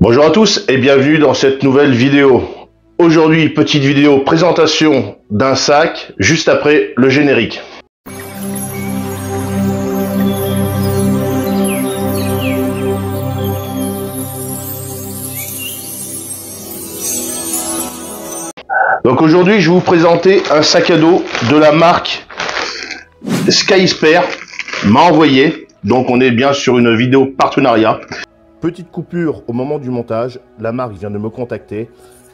Bonjour à tous et bienvenue dans cette nouvelle vidéo. Aujourd'hui, petite vidéo présentation d'un sac, juste après le générique. Donc aujourd'hui, je vais vous présenter un sac à dos de la marque Skysper m'a envoyé. Donc on est bien sur une vidéo partenariat. Petite coupure au moment du montage, la marque vient de me contacter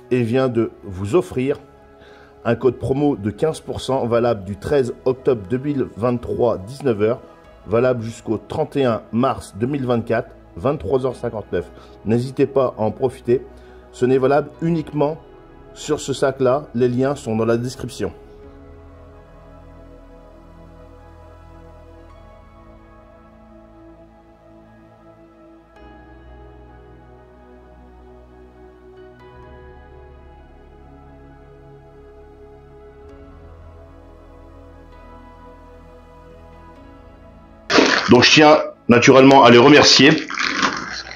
et vient de vous offrir un code promo de 15% valable du 13 octobre 2023, 19h, valable jusqu'au 31 mars 2024, 23h59. N'hésitez pas à en profiter. Ce n'est valable uniquement sur ce sac-là. Les liens sont dans la description. Donc je tiens naturellement à les remercier.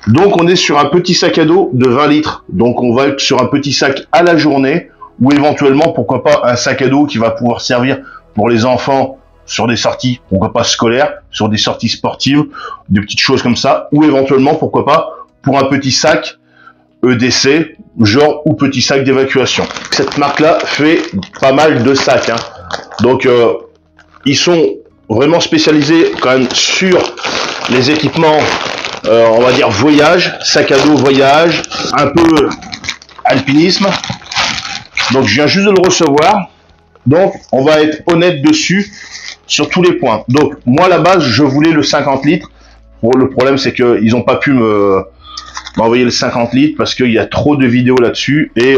Donc on est sur un petit sac à dos de 20 litres. Donc on va être sur un petit sac à la journée ou éventuellement pourquoi pas un sac à dos qui va pouvoir servir pour les enfants sur des sorties, pourquoi pas scolaires, sur des sorties sportives, des petites choses comme ça, ou éventuellement pourquoi pas pour un petit sac EDC, genre ou petit sac d'évacuation. Cette marque-là fait pas mal de sacs, hein. Donc ils sont vraiment spécialisés quand même sur les équipements, on va dire voyage, sac à dos voyage, un peu alpinisme. Donc je viens juste de le recevoir. Donc on va être honnête dessus sur tous les points. Donc moi à la base je voulais le 50 litres. Bon, le problème c'est qu'ils n'ont pas pu m'envoyer le 50 litres parce qu'il y a trop de vidéos là-dessus et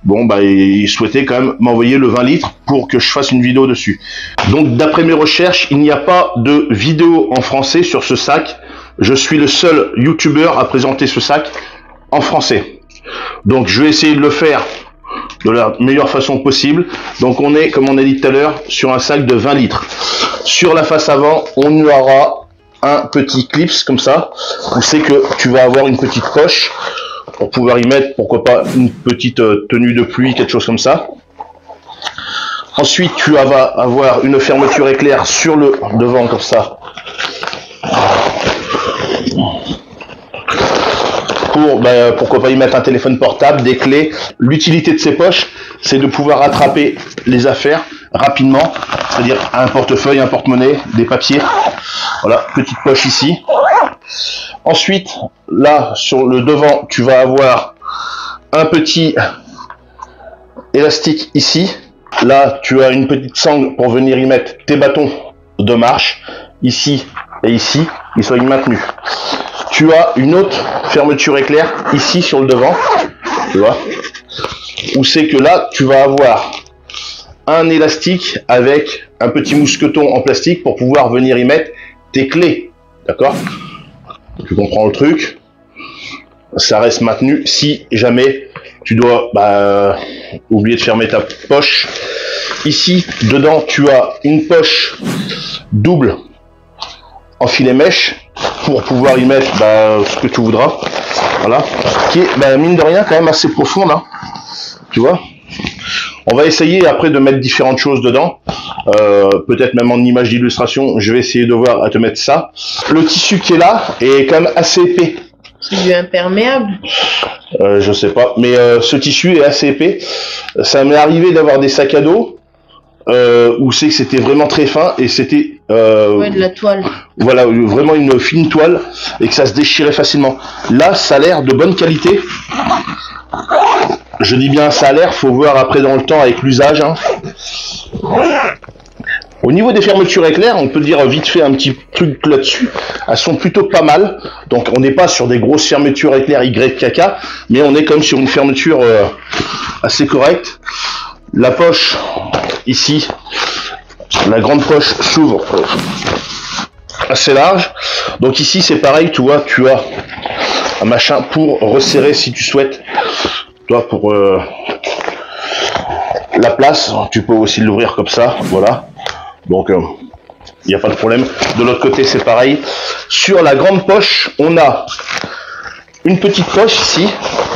bon, bah, ils souhaitaient quand même m'envoyer le 20 litres pour que je fasse une vidéo dessus. Donc, d'après mes recherches, il n'y a pas de vidéo en français sur ce sac. Je suis le seul youtubeur à présenter ce sac en français. Donc, je vais essayer de le faire de la meilleure façon possible. Donc, on est, comme on a dit tout à l'heure, sur un sac de 20 litres. Sur la face avant, on aura un petit clips comme ça. Où c'est que tu vas avoir une petite poche pour pouvoir y mettre, pourquoi pas, une petite tenue de pluie, quelque chose comme ça. Ensuite, tu vas avoir une fermeture éclair sur le devant, comme ça. Pour, pourquoi pas y mettre un téléphone portable, des clés. L'utilité de ces poches, c'est de pouvoir attraper les affaires rapidement. C'est-à-dire un portefeuille, un porte-monnaie, des papiers. Voilà, petite poche ici. Ensuite, là, sur le devant, tu vas avoir un petit élastique ici. Là, tu as une petite sangle pour venir y mettre tes bâtons de marche, ici et ici, ils sont maintenus. Tu as une autre fermeture éclair ici sur le devant, tu vois, où c'est que là, tu vas avoir un élastique avec un petit mousqueton en plastique pour pouvoir venir y mettre tes clés, d'accord? Tu comprends le truc, ça reste maintenu si jamais tu dois oublier de fermer ta poche. Ici, dedans, tu as une poche double en filet mèche pour pouvoir y mettre ce que tu voudras. Voilà, qui est mine de rien quand même assez profonde, hein, tu vois. On va essayer après de mettre différentes choses dedans, peut-être même en image d'illustration. Je vais essayer de voir à te mettre ça. Le tissu qui est là est quand même assez épais. C'est du imperméable? Je sais pas, mais ce tissu est assez épais. Ça m'est arrivé d'avoir des sacs à dos où c'est que c'était vraiment très fin et c'était Ouais, de la toile. Voilà, vraiment une fine toile et que ça se déchirait facilement. Là, ça a l'air de bonne qualité. Je dis bien ça a l'air, faut voir après dans le temps avec l'usage, hein. Au niveau des fermetures éclair, on peut dire vite fait un petit truc là-dessus. Elles sont plutôt pas mal. Donc on n'est pas sur des grosses fermetures éclair YKK, mais on est comme sur une fermeture assez correcte. La poche, ici, la grande poche s'ouvre assez large. Donc ici c'est pareil, tu vois, tu as un machin pour resserrer si tu souhaites. Toi pour la place, tu peux aussi l'ouvrir comme ça, voilà. Donc il n'y a pas de problème. De l'autre côté c'est pareil. Sur la grande poche, on a une petite poche ici,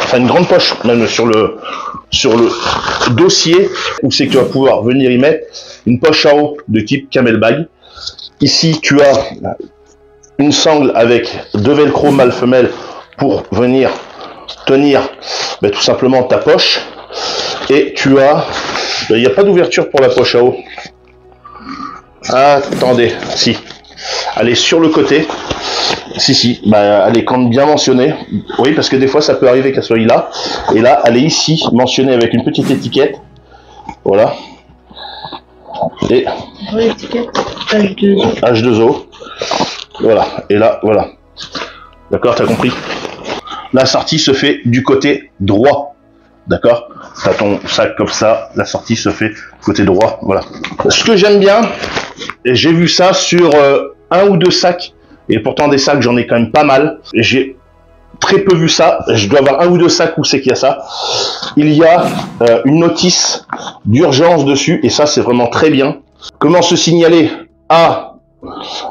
enfin une grande poche même sur le dossier où c'est que tu vas pouvoir venir y mettre une poche à eau de type camelbag. Ici tu as une sangle avec 2 velcro mâle femelle pour venir tenir tout simplement ta poche. Et tu as, il n'y a pas d'ouverture pour la poche à eau. Attendez, si, elle est sur le côté. Si, elle est quand même bien mentionnée. Oui, parce que des fois ça peut arriver qu'elle soit là. Et là, elle est ici, mentionnée avec une petite étiquette. Voilà. Et l'étiquette H2O. H2O. Voilà. Et là, voilà. D'accord, t'as compris? La sortie se fait du côté droit. D'accord? T'as ton sac comme ça, la sortie se fait côté droit. Voilà. Ce que j'aime bien, et j'ai vu ça sur 1 ou 2 sacs, et pourtant des sacs j'en ai quand même pas mal. J'ai très peu vu ça. Je dois avoir 1 ou 2 sacs où c'est qu'il y a ça. Il y a une notice d'urgence dessus, et ça c'est vraiment très bien. Comment se signaler à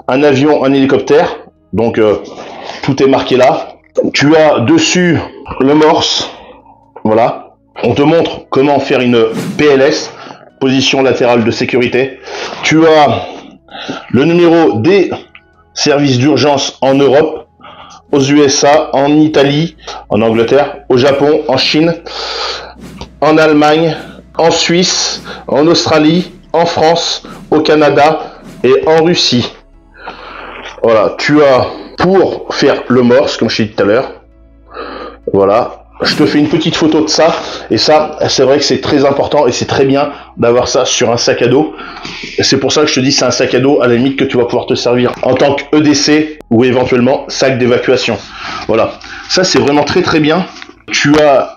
un avion, un hélicoptère. Donc tout est marqué là. Tu as dessus le morse. Voilà. On te montre comment faire une PLS, position latérale de sécurité. Tu as le numéro des services d'urgence en Europe, aux USA, en Italie, en Angleterre, au Japon, en Chine, en Allemagne, en Suisse, en Australie, en France, au Canada et en Russie. Voilà, tu as pour faire le morse, comme je t'ai dit tout à l'heure. Voilà. Je te fais une petite photo de ça, et ça, c'est vrai que c'est très important, et c'est très bien d'avoir ça sur un sac à dos. C'est pour ça que je te dis c'est un sac à dos, à la limite, que tu vas pouvoir te servir en tant que EDC, ou éventuellement sac d'évacuation. Voilà, ça c'est vraiment très très bien. Tu as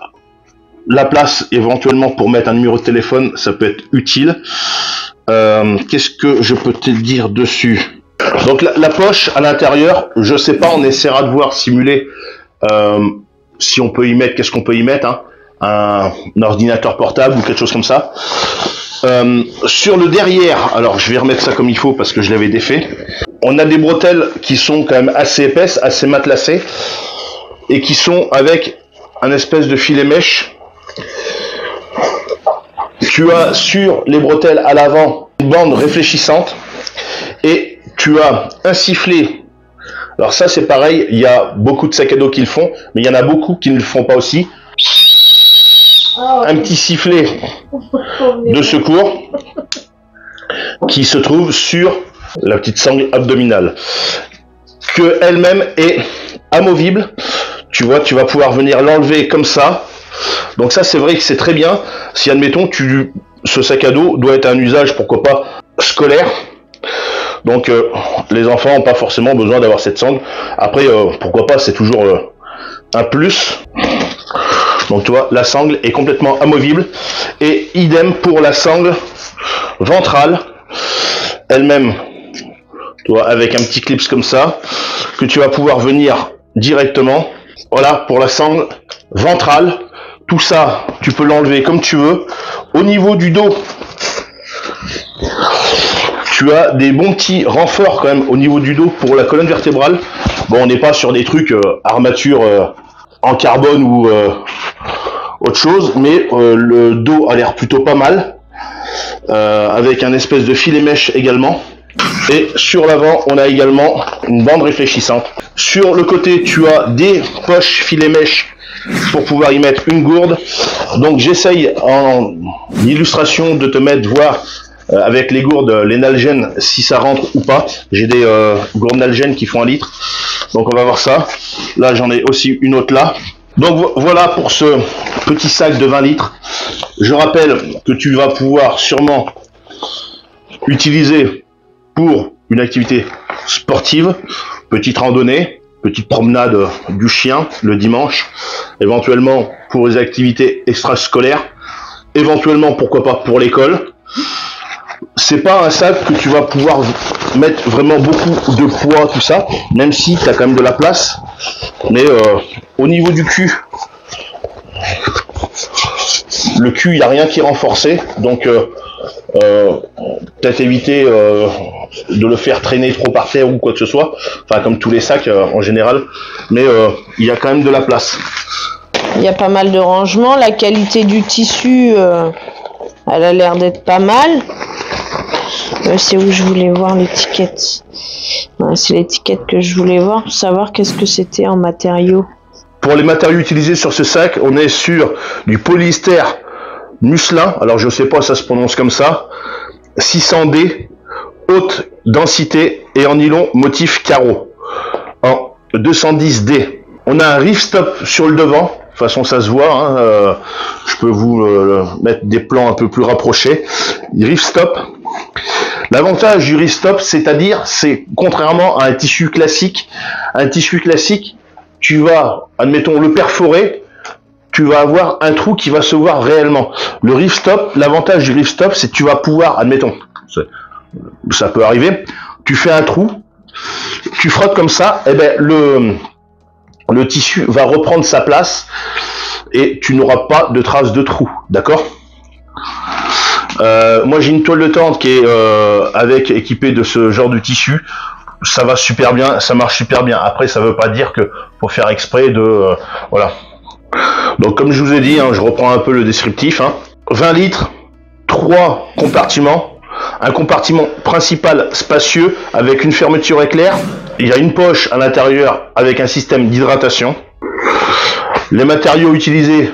la place éventuellement pour mettre un numéro de téléphone, ça peut être utile. Qu'est-ce que je peux te dire dessus? Donc la poche à l'intérieur, je sais pas, on essaiera de voir simuler... si on peut y mettre, qu'est-ce qu'on peut y mettre, hein, un ordinateur portable ou quelque chose comme ça. Sur le derrière, alors je vais remettre ça comme il faut parce que je l'avais défait. On a des bretelles qui sont quand même assez épaisses, assez matelassées, et qui sont avec un espèce de filet mèche. Tu as sur les bretelles à l'avant une bande réfléchissante, et tu as un sifflet. Alors ça c'est pareil, il y a beaucoup de sacs à dos qui le font, mais il y en a beaucoup qui ne le font pas aussi. Un petit sifflet de secours qui se trouve sur la petite sangle abdominale, que elle-même est amovible. Tu vois, tu vas pouvoir venir l'enlever comme ça. Donc ça c'est vrai que c'est très bien. Si admettons ce sac à dos doit être un usage, pourquoi pas, scolaire. Donc les enfants n'ont pas forcément besoin d'avoir cette sangle. Après, pourquoi pas, c'est toujours un plus. Donc tu vois, la sangle est complètement amovible. Et idem pour la sangle ventrale. Elle-même, tu vois, avec un petit clips comme ça, que tu vas pouvoir venir directement. Voilà, pour la sangle ventrale. Tout ça, tu peux l'enlever comme tu veux. Au niveau du dos, tu as des bons petits renforts quand même au niveau du dos pour la colonne vertébrale. Bon, on n'est pas sur des trucs armature en carbone ou autre chose, mais le dos a l'air plutôt pas mal, avec un espèce de filet mèche également. Et sur l'avant, on a également une bande réfléchissante. Sur le côté, tu as des poches filet mèche pour pouvoir y mettre une gourde. Donc j'essaye en illustration de te mettre voir avec les gourdes, les Nalgene, si ça rentre ou pas. J'ai des gourdes Nalgene qui font 1 litre. Donc on va voir ça. Là j'en ai aussi une autre là. Donc voilà pour ce petit sac de 20 litres. Je rappelle que tu vas pouvoir sûrement utiliser pour une activité sportive, petite randonnée, petite promenade du chien le dimanche, éventuellement pour les activités extrascolaires, éventuellement pourquoi pas pour l'école. C'est pas un sac que tu vas pouvoir mettre vraiment beaucoup de poids, tout ça, même si tu as quand même de la place. Mais au niveau du cul, le cul, il n'y a rien qui est renforcé. Donc peut-être éviter de le faire traîner trop par terre ou quoi que ce soit, enfin comme tous les sacs en général, mais il y a quand même de la place. Il y a pas mal de rangements, la qualité du tissu, elle a l'air d'être pas mal. C'est où je voulais voir l'étiquette. C'est l'étiquette que je voulais voir pour savoir qu'est-ce que c'était en matériaux. Pour les matériaux utilisés sur ce sac, on est sur du polyester muselin, alors je sais pas, ça se prononce comme ça, 600D, haute densité et en nylon motif carreau, en 210D. On a un ripstop sur le devant, de toute façon ça se voit, hein, je peux vous mettre des plans un peu plus rapprochés. Ripstop. L'avantage du ripstop, c'est-à-dire, c'est contrairement à un tissu classique, tu vas, admettons, le perforer, tu vas avoir un trou qui va se voir réellement. Le ripstop, l'avantage du ripstop, c'est que tu vas pouvoir, admettons, ça peut arriver, tu fais un trou, tu frottes comme ça, et ben le tissu va reprendre sa place et tu n'auras pas de traces de trou, d'accord? Moi j'ai une toile de tente qui est équipée de ce genre de tissu. Ça va super bien, ça marche super bien. Après, ça veut pas dire que faut faire exprès de voilà. Donc comme je vous ai dit, hein, je reprends un peu le descriptif. 20 litres, 3 compartiments, un compartiment principal spacieux avec une fermeture éclair. Il y a une poche à l'intérieur avec un système d'hydratation. Les matériaux utilisés,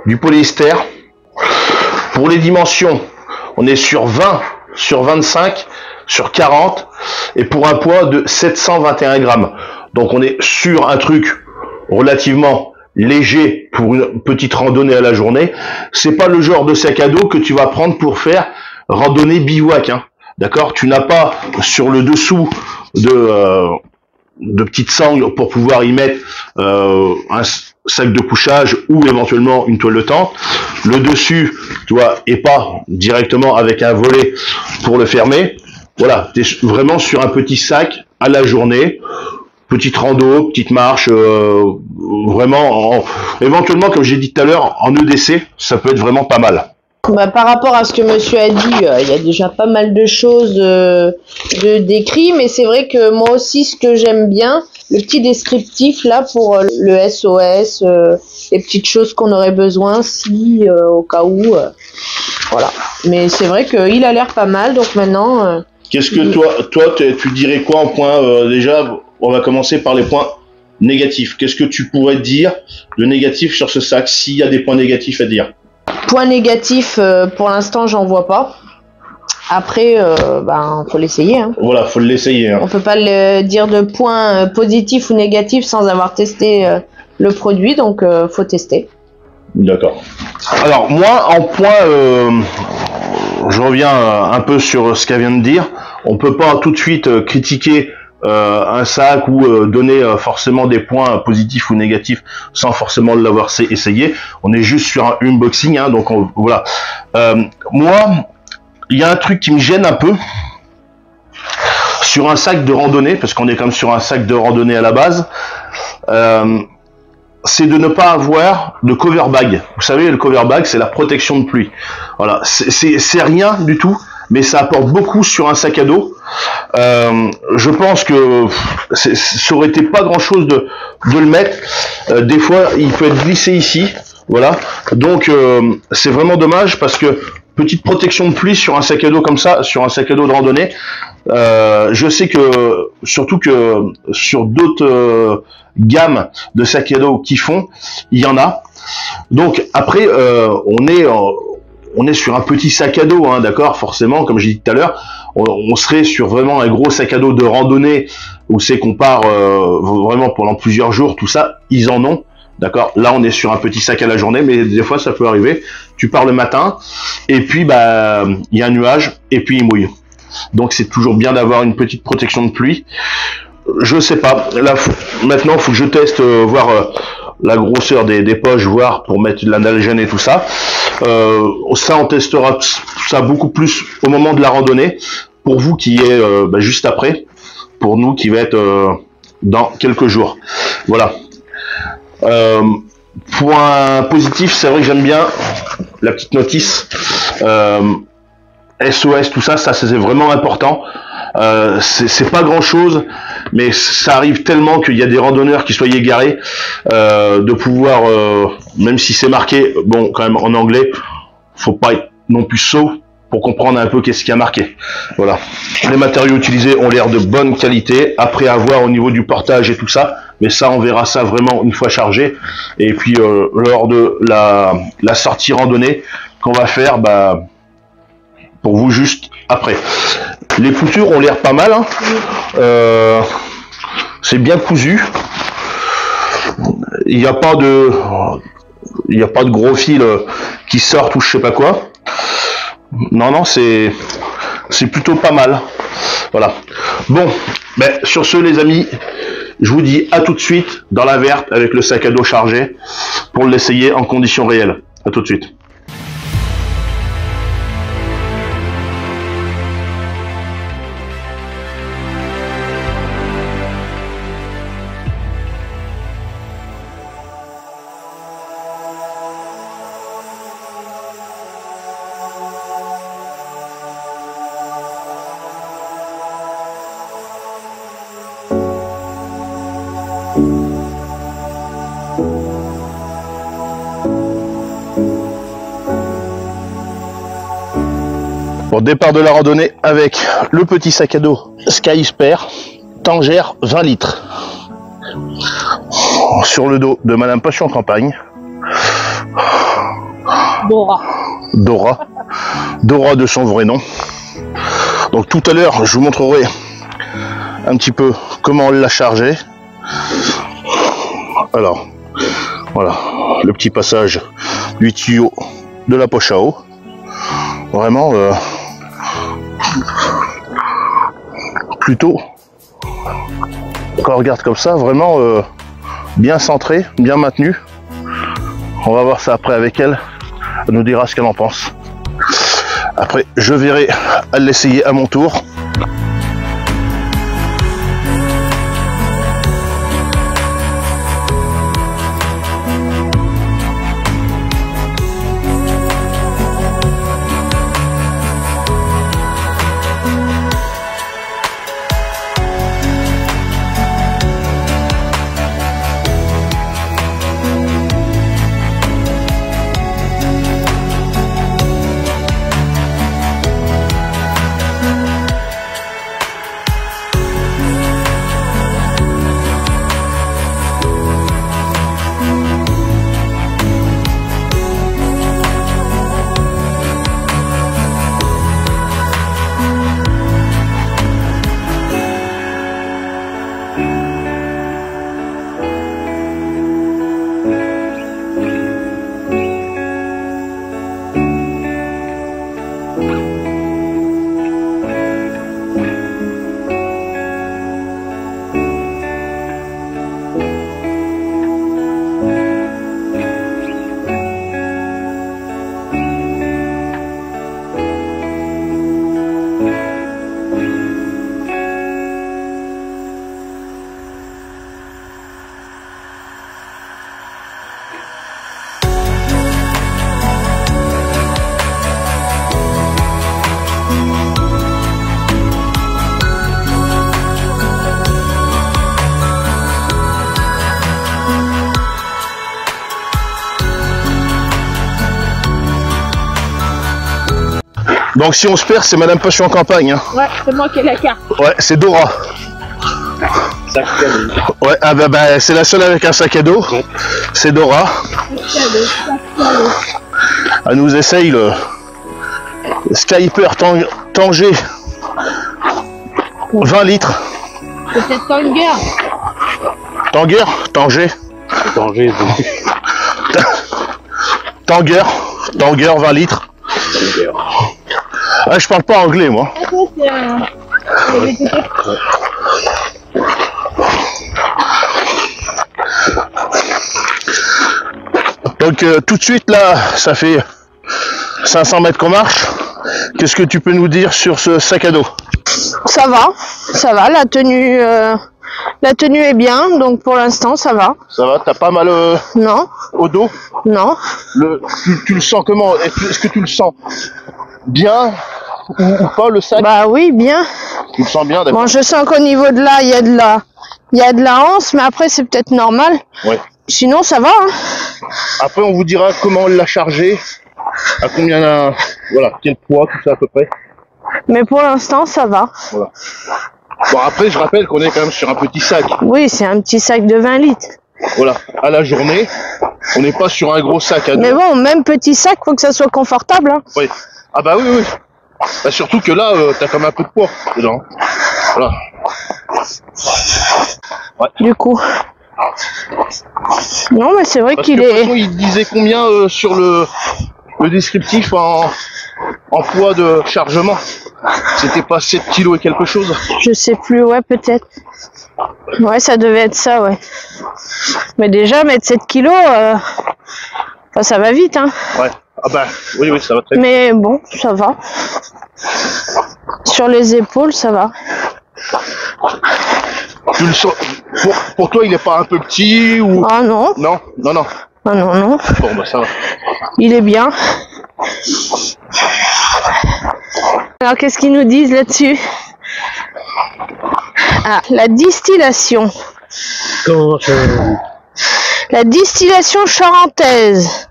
du polyester. Pour les dimensions, on est sur 20, sur 25, sur 40 et pour un poids de 721 grammes. Donc on est sur un truc relativement léger pour une petite randonnée à la journée. C'est pas le genre de sac à dos que tu vas prendre pour faire randonnée bivouac. D'accord? Tu n'as pas sur le dessous de petites sangles pour pouvoir y mettre un sac de couchage ou éventuellement une toile de tente. Le dessus, tu vois, est pas directement avec un volet pour le fermer. Voilà, tu es vraiment sur un petit sac à la journée, petite rando, petite marche, vraiment, éventuellement, comme j'ai dit tout à l'heure, en EDC, ça peut être vraiment pas mal. Bah, par rapport à ce que monsieur a dit, il y a déjà pas mal de choses de décrits, mais c'est vrai que moi aussi, ce que j'aime bien, le petit descriptif là pour le SOS, les petites choses qu'on aurait besoin si au cas où, voilà. Mais c'est vrai qu'il a l'air pas mal, donc maintenant. Qu'est-ce que toi, tu dirais quoi en point déjà? On va commencer par les points négatifs. Qu'est-ce que tu pourrais dire de négatif sur ce sac, s'il y a des points négatifs à dire? Point négatif, pour l'instant, j'en vois pas. Après, faut l'essayer. Voilà, faut l'essayer. On peut pas le dire de points positifs ou négatifs sans avoir testé le produit, donc faut tester. D'accord. Alors moi, en point, je reviens un peu sur ce qu'elle vient de dire. On peut pas tout de suite critiquer un sac ou donner forcément des points positifs ou négatifs sans forcément l'avoir essayé. On est juste sur un unboxing, donc voilà. Moi, il y a un truc qui me gêne un peu sur un sac de randonnée, parce qu'on est comme sur un sac de randonnée à la base, c'est de ne pas avoir de cover bag. Vous savez, le cover bag, c'est la protection de pluie. Voilà, c'est rien du tout, mais ça apporte beaucoup sur un sac à dos. Je pense que ça aurait été pas grand chose de le mettre. Des fois, il peut être glissé ici. Voilà. Donc, c'est vraiment dommage parce que petite protection de pluie sur un sac à dos comme ça, sur un sac à dos de randonnée. Je sais que, surtout que sur d'autres gammes de sacs à dos qui font, il y en a. Donc, après, on est sur un petit sac à dos, d'accord, forcément, comme j'ai dit tout à l'heure, on serait sur vraiment un gros sac à dos de randonnée où c'est qu'on part vraiment pendant plusieurs jours, tout ça, ils en ont, d'accord. Là, on est sur un petit sac à la journée, mais des fois, ça peut arriver. Tu pars le matin, et puis, il y a un nuage, et puis il mouille. Donc, c'est toujours bien d'avoir une petite protection de pluie. Je sais pas. Là, maintenant, faut que je teste, voir la grosseur des poches, voir pour mettre de l'analgène et tout ça. Ça, on testera ça beaucoup plus au moment de la randonnée. Pour vous qui est juste après, pour nous qui va être dans quelques jours. Voilà. Point positif, c'est vrai que j'aime bien la petite notice. SOS, tout ça, c'est vraiment important. C'est pas grand chose, mais ça arrive tellement qu'il y a des randonneurs qui soient égarés, de pouvoir, même si c'est marqué, bon, quand même en anglais, faut pas être non plus sot pour comprendre un peu qu'est-ce qui a marqué. Voilà. Les matériaux utilisés ont l'air de bonne qualité. Après, à voir au niveau du portage et tout ça, mais ça, on verra ça vraiment une fois chargé. Et puis, lors de la sortie randonnée qu'on va faire, bah, pour vous juste après. Les coutures ont l'air pas mal, hein. C'est bien cousu. Il n'y a pas de gros fils qui sortent ou je sais pas quoi. Non, non, c'est plutôt pas mal. Voilà. Bon, ben, sur ce, les amis, je vous dis à tout de suite dans la verte avec le sac à dos chargé pour l'essayer en conditions réelles. À tout de suite. Bon, départ de la randonnée avec le petit sac à dos Sky-Spare Tanger 20 litres sur le dos de Madame Passion Campagne. Dora de son vrai nom. Donc tout à l'heure je vous montrerai un petit peu comment on l'a chargé. Alors voilà le petit passage du tuyau de la poche à eau. Vraiment plutôt, quand on regarde comme ça, vraiment bien centré, bien maintenu. On va voir ça après avec elle, elle nous dira ce qu'elle en pense. Après je verrai à l'essayer à mon tour. Donc si on se perd, c'est Madame Passion Campagne. Hein. Ouais, c'est moi qui ai la carte. Ouais, c'est Dora. Sac à dos. Ouais, ah bah, c'est la seule avec un sac à dos. Ouais. C'est Dora. Elle nous essaye le Sky-Spare Tanger 20 litres. C'est peut-être Tanger. Tanger. Tanger 20 litres. Ah, je parle pas anglais moi. Donc tout de suite là, ça fait 500 mètres qu'on marche. Qu'est-ce que tu peux nous dire sur ce sac à dos? Ça va, la tenue est bien, donc pour l'instant ça va. Ça va, t'as pas mal non. Au dos? Non. Tu le sens comment? Est-ce que tu le sens bien? ou pas le sac? Bah oui, bien. Tu le sens bien, d'accord. Bon, je sens qu'au niveau de là, il y a de la hanse, mais après c'est peut-être normal. Ouais. Sinon ça va. Hein. Après, on vous dira comment on l'a chargé, à combien, voilà, quel poids, tout ça à peu près. Mais pour l'instant, ça va. Voilà. Bon, après, je rappelle qu'on est quand même sur un petit sac. Oui, c'est un petit sac de 20 litres. Voilà, à la journée, on n'est pas sur un gros sac à dos. Mais bon, même petit sac, faut que ça soit confortable. Hein. Oui. Ah bah oui, oui. Bah, surtout que là, t'as comme un peu de poids dedans. Voilà. Ouais. Du coup. Non, mais c'est vrai Parce qu'il que, de toute est... façon, il disait combien sur le descriptif en poids de chargement? C'était pas 7 kilos et quelque chose? Je sais plus, ouais, peut-être. Ouais, ça devait être ça, ouais. Mais déjà, mettre 7 kilos, enfin, ça va vite, hein. Ouais. Ah bah, oui, oui, ça va très bien. Mais bon, ça va. Sur les épaules, ça va. Tu le sens, pour toi, il est pas un peu petit ou... Ah non, Non, non, non. ah non, non. Bon, bah ça va. Il est bien. Alors, qu'est-ce qu'ils nous disent là-dessus? Ah, la distillation. Comment ça? La distillation charentaise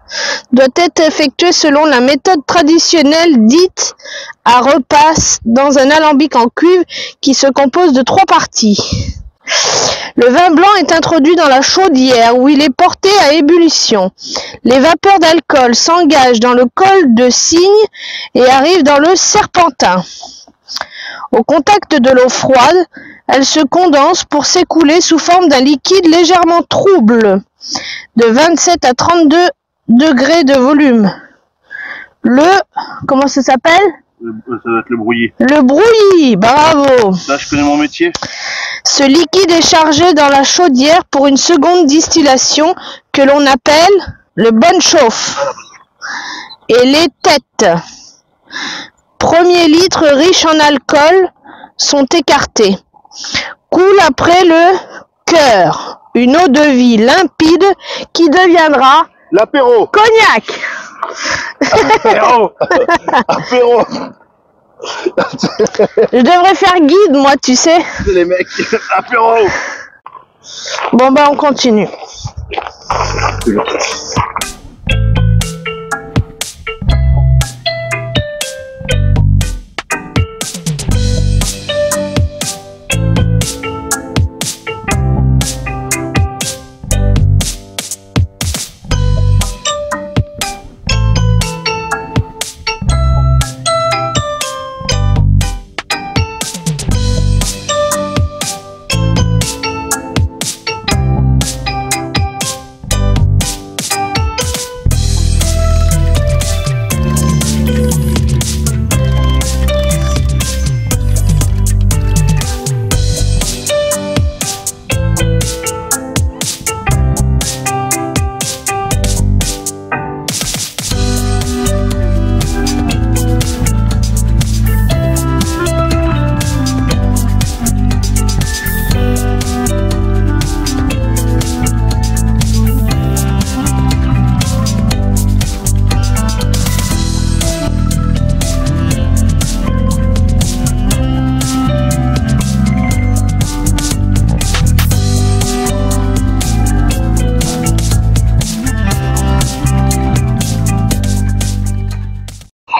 doit être effectuée selon la méthode traditionnelle dite à repasse dans un alambic en cuve qui se compose de 3 parties. Le vin blanc est introduit dans la chaudière où il est porté à ébullition. Les vapeurs d'alcool s'engagent dans le col de cygne et arrivent dans le serpentin. Au contact de l'eau froide, elle se condense pour s'écouler sous forme d'un liquide légèrement trouble, de 27 à 32 degrés de volume. Comment ça s'appelle? Ça va être le brouillé. Le brouillis, bravo. Là, je connais mon métier. Ce liquide est chargé dans la chaudière pour une seconde distillation que l'on appelle le bonne chauffe. Et les têtes, premiers litres riches en alcool, sont écartés. Coule après le cœur, une eau de vie limpide qui deviendra L'apéro. cognac. Apéro. Apéro. Je devrais faire guide, moi, tu sais. Les mecs. Apéro. Bon, bah, on continue.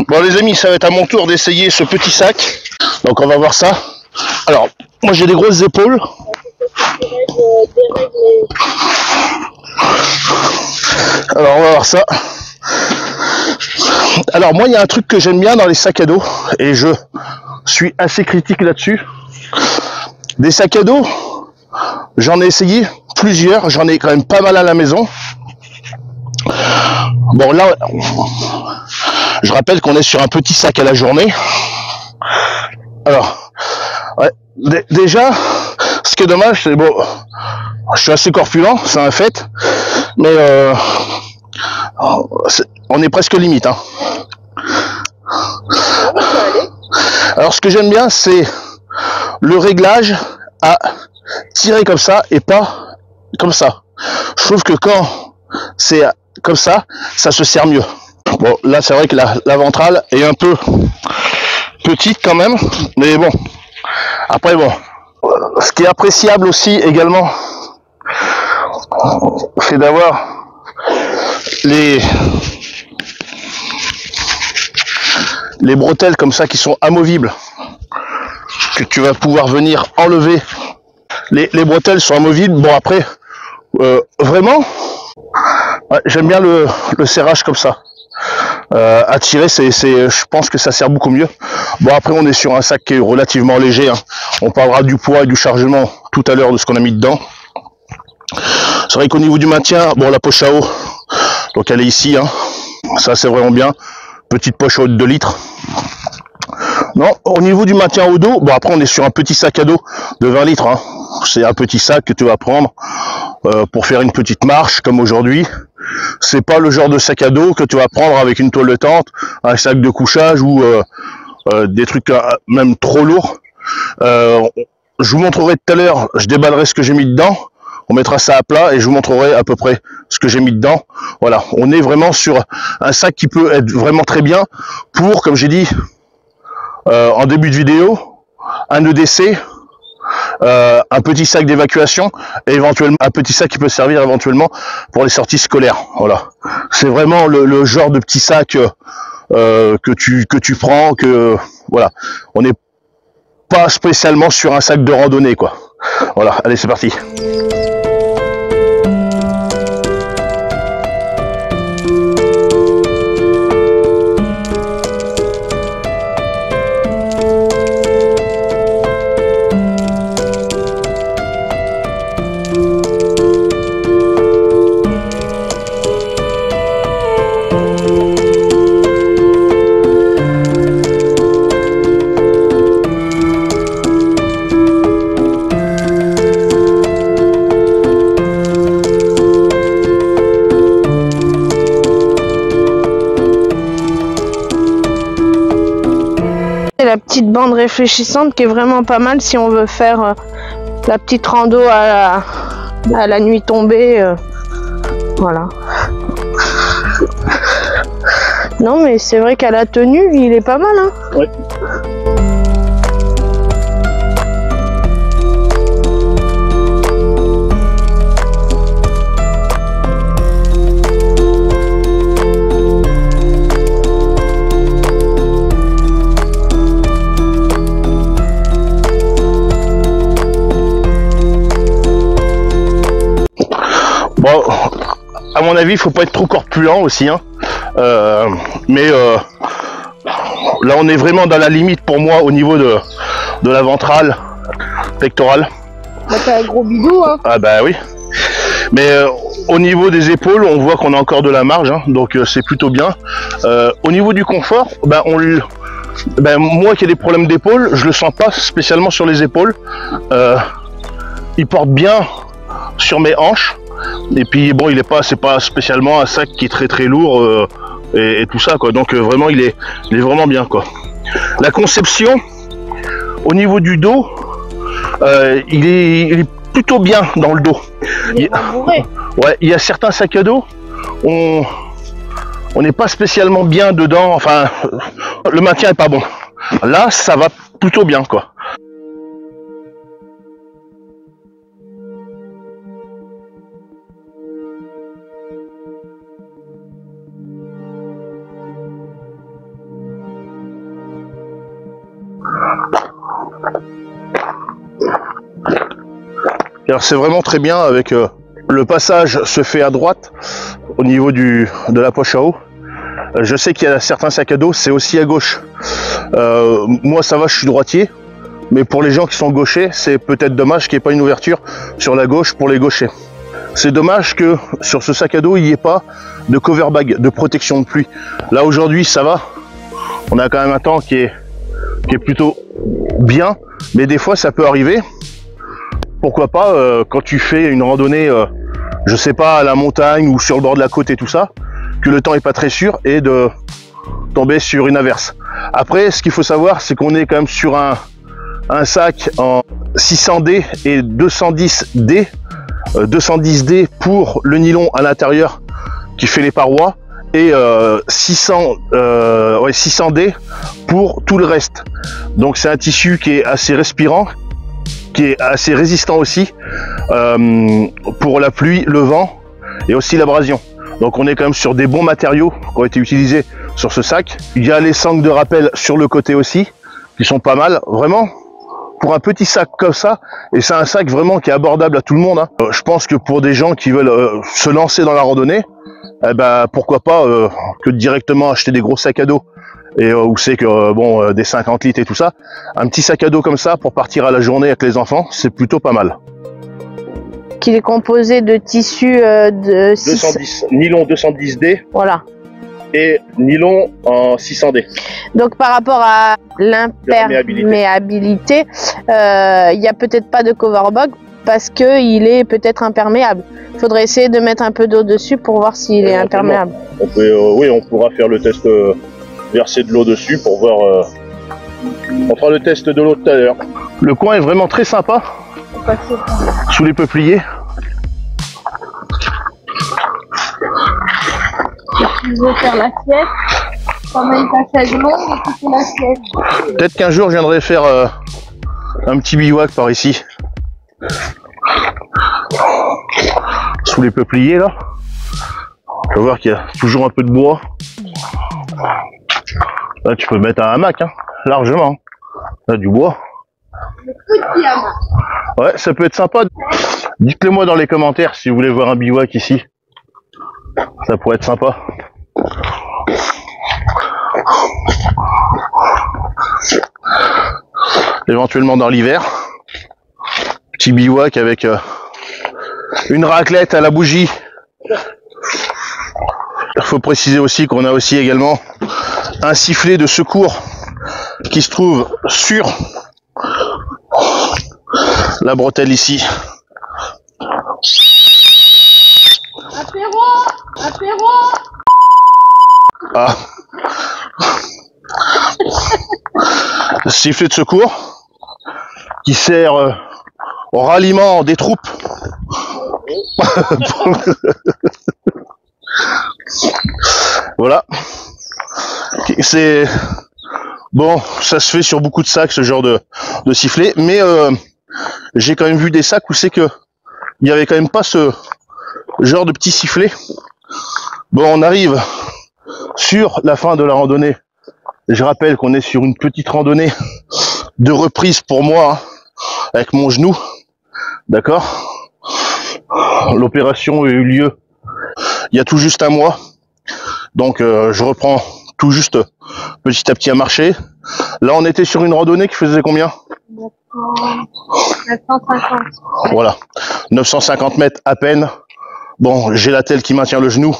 Bon les amis, ça va être à mon tour d'essayer ce petit sac. Donc on va voir ça. Alors, moi j'ai des grosses épaules. Alors on va voir ça. Alors moi il y a un truc que j'aime bien dans les sacs à dos, et je suis assez critique là-dessus. Des sacs à dos, j'en ai essayé plusieurs, j'en ai quand même pas mal à la maison. Bon là, je rappelle qu'on est sur un petit sac à la journée. Alors, ouais, déjà, ce qui est dommage, c'est bon, je suis assez corpulent, c'est un fait, mais on est presque limite. Hein. Alors ce que j'aime bien, c'est le réglage à tirer comme ça et pas comme ça. Je trouve que quand c'est comme ça se sert mieux. Bon, là c'est vrai que la ventrale est un peu petite quand même, mais bon. Après bon, ce qui est appréciable aussi également, c'est d'avoir les bretelles comme ça qui sont amovibles, que tu vas pouvoir venir enlever. Les bretelles sont amovibles. Bon après, vraiment, ouais, j'aime bien le serrage comme ça. À tirer, je pense que ça sert beaucoup mieux. Bon après, on est sur un sac qui est relativement léger, hein. On parlera du poids et du chargement tout à l'heure de ce qu'on a mis dedans. C'est vrai qu'au niveau du maintien, bon, la poche à eau, donc elle est ici, hein. Ça c'est vraiment bien. Petite poche à eau de 2 litres. Non, au niveau du maintien au dos, bon après on est sur un petit sac à dos de 20 litres, hein. C'est un petit sac que tu vas prendre pour faire une petite marche comme aujourd'hui. C'est pas le genre de sac à dos que tu vas prendre avec une toile de tente, un sac de couchage ou des trucs même trop lourds. Je vous montrerai tout à l'heure, je déballerai ce que j'ai mis dedans. On mettra ça à plat et je vous montrerai à peu près ce que j'ai mis dedans. Voilà, on est vraiment sur un sac qui peut être vraiment très bien pour, comme j'ai dit en début de vidéo, un EDC, un petit sac d'évacuation et éventuellement un petit sac qui peut servir éventuellement pour les sorties scolaires. Voilà, c'est vraiment le genre de petit sac que tu prends, que voilà, on n'est pas spécialement sur un sac de randonnée quoi. Voilà, allez c'est parti. La petite bande réfléchissante qui est vraiment pas mal si on veut faire la petite rando à la nuit tombée. Voilà. Non mais c'est vrai qu'à la tenue il est pas mal hein. Ouais. Bon, à mon avis, il faut pas être trop corpulent aussi, hein. Mais là, on est vraiment dans la limite pour moi au niveau de la ventrale, pectorale. Bah t'as un gros bidou hein. Ah bah oui. Mais au niveau des épaules, on voit qu'on a encore de la marge, hein, donc c'est plutôt bien. Au niveau du confort, bah moi qui ai des problèmes d'épaule, je le sens pas spécialement sur les épaules. Il porte bien sur mes hanches. Et puis bon, c'est pas spécialement un sac qui est très lourd et tout ça quoi. Donc vraiment il est vraiment bien quoi. La conception au niveau du dos, il est plutôt bien dans le dos. Il est rembourré. Ouais, il y a certains sacs à dos, on n'est pas spécialement bien dedans. Enfin, le maintien est pas bon. Là, ça va plutôt bien quoi. Alors c'est vraiment très bien avec le passage se fait à droite au niveau de la poche à eau. Je sais qu'il y a certains sacs à dos, c'est aussi à gauche. Moi ça va, je suis droitier, mais pour les gens qui sont gauchers, c'est peut-être dommage qu'il n'y ait pas une ouverture sur la gauche pour les gauchers. C'est dommage que sur ce sac à dos, il n'y ait pas de cover bag, de protection de pluie. Là aujourd'hui ça va, on a quand même un temps qui est plutôt bien, mais des fois ça peut arriver. Pourquoi pas quand tu fais une randonnée, je sais pas, à la montagne ou sur le bord de la côte et tout ça, que le temps est pas très sûr et de tomber sur une averse. Après, ce qu'il faut savoir, c'est qu'on est quand même sur un sac en 600D et 210D. 210D pour le nylon à l'intérieur qui fait les parois et 600D pour tout le reste. Donc c'est un tissu qui est assez respirant, qui est assez résistant aussi pour la pluie, le vent et aussi l'abrasion. Donc on est quand même sur des bons matériaux qui ont été utilisés sur ce sac. Il y a les sangles de rappel sur le côté aussi, qui sont pas mal, vraiment. Pour un petit sac comme ça, et c'est un sac vraiment qui est abordable à tout le monde, hein. Je pense que pour des gens qui veulent se lancer dans la randonnée, eh ben, pourquoi pas que directement acheter des gros sacs à dos, et où c'est que bon, des 50 litres et tout ça, un petit sac à dos comme ça pour partir à la journée avec les enfants, c'est plutôt pas mal. Qu'il est composé de tissu de 210, nylon 210D. Voilà. Et nylon en 600D. Donc par rapport à l'imperméabilité, il n'y a peut-être pas de coverbog parce qu'il est peut-être imperméable. Il faudrait essayer de mettre un peu d'eau dessus pour voir s'il est imperméable. On peut, oui, on pourra faire le test, verser de l'eau dessus pour voir. On fera le test de l'eau tout à l'heure. Le coin est vraiment très sympa. Sous les peupliers. Tu veux faire l'assiette, comme il t'a fait long, tu fais l'assiette. Peut-être qu'un jour je viendrai faire un petit bivouac par ici. Sous les peupliers là. Tu vas voir qu'il y a toujours un peu de bois. Là tu peux mettre un hamac, hein, largement. Là du bois. Ouais, ça peut être sympa. Dites-le moi dans les commentaires si vous voulez voir un bivouac ici. Ça pourrait être sympa. Éventuellement dans l'hiver. Petit bivouac avec une raclette à la bougie. Il faut préciser aussi qu'on a aussi également un sifflet de secours qui se trouve sur la bretelle ici. Apéro, apéro. Ah. Sifflet de secours qui sert au ralliement des troupes. Voilà. C'est bon, ça se fait sur beaucoup de sacs ce genre de sifflet, mais j'ai quand même vu des sacs où c'est que il y avait quand même pas ce genre de petit sifflet. Bon, on arrive sur la fin de la randonnée. Je rappelle qu'on est sur une petite randonnée de reprise pour moi, hein, avec mon genou. D'accord? L'opération a eu lieu il y a tout juste un mois. Donc je reprends tout juste petit à petit à marcher. Là on était sur une randonnée qui faisait combien? 950. Voilà, 950 mètres à peine. Bon, j'ai la telle qui maintient le genou.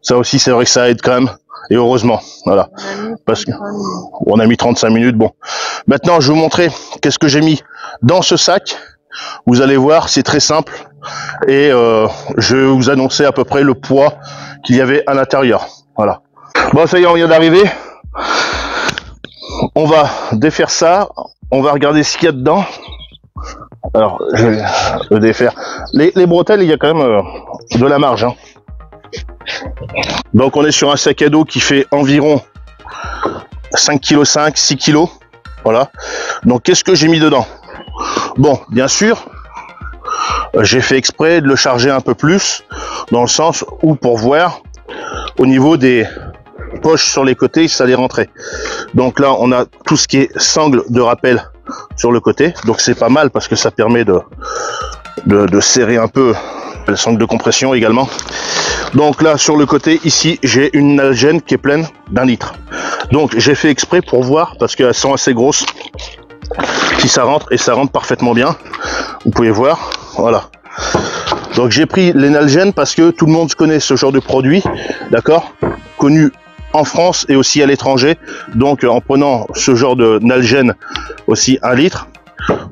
Ça aussi c'est vrai que ça aide quand même. Et heureusement, voilà. Parce que on a mis 35 minutes. Bon, maintenant je vais vous montrer qu'est-ce que j'ai mis dans ce sac. Vous allez voir, c'est très simple. Et je vais vous annoncer à peu près le poids qu'il y avait à l'intérieur. Voilà. Bon, ça y est, on vient d'arriver. On va défaire ça. On va regarder ce qu'il y a dedans. Alors, je vais le défaire. Les bretelles, il y a quand même de la marge, hein. Donc, on est sur un sac à dos qui fait environ 5,5 kg, 6 kg. Voilà. Donc, qu'est-ce que j'ai mis dedans? Bon, bien sûr, j'ai fait exprès de le charger un peu plus, dans le sens où pour voir au niveau des poches sur les côtés, ça allait rentrer. Donc là, on a tout ce qui est sangle de rappel sur le côté. Donc c'est pas mal parce que ça permet de serrer un peu le sangle de compression également. Donc là, sur le côté, ici, j'ai une nalgène qui est pleine d'1 litre. Donc j'ai fait exprès pour voir parce qu'elles sont assez grosses. Si ça rentre, et ça rentre parfaitement bien, vous pouvez voir, voilà. Donc j'ai pris les nalgènes parce que tout le monde connaît ce genre de produit, d'accord, connu en France et aussi à l'étranger. Donc en prenant ce genre de nalgène aussi 1 litre,